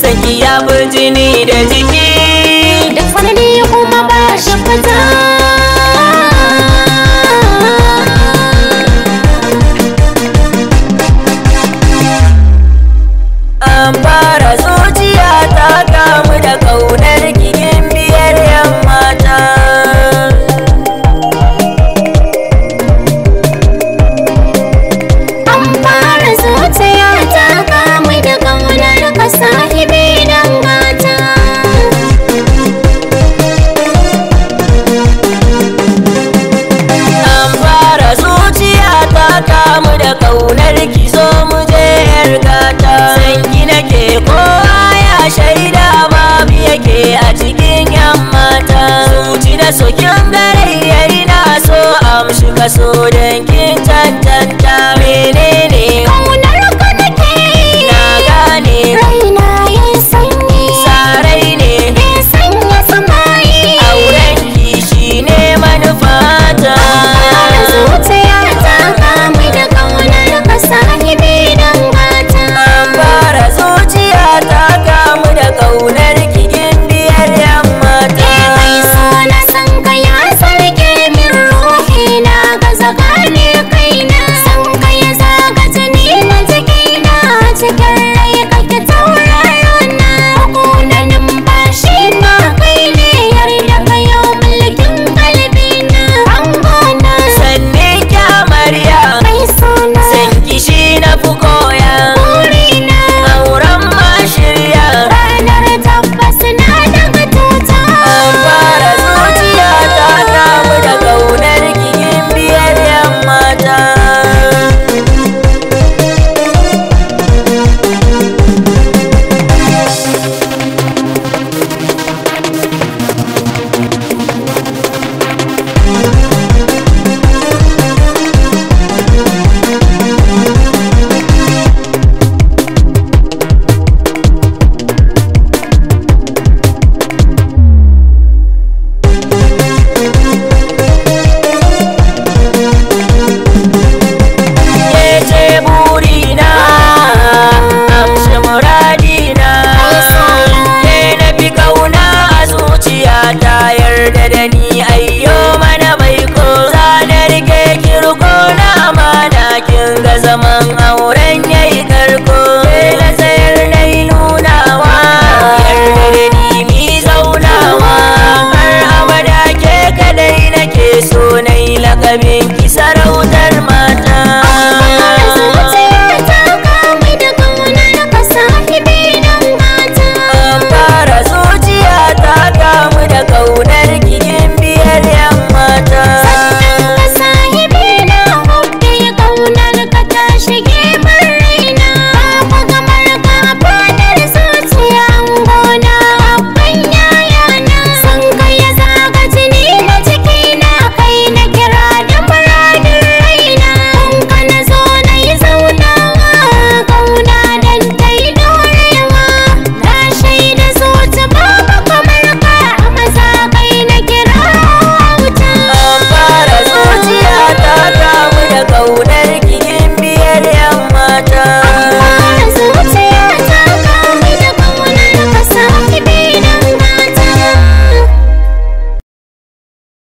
saki ya fi jini da jiki. Duk sanadi kuma ba shi fita. An fara zuciya ta kamu da ƙaunar kikin biyar yan mata. An fara zuciya ta kamu da ƙaunar ka sahibi dan gata. An fara zuciya ta kamu da ƙaunar ki zo mu je yar gata. Sanki nake kowa ya shaida babu yake a cikin yan mata. Zuci da sokin garayyari na so amshi kaso don kin tantanta menene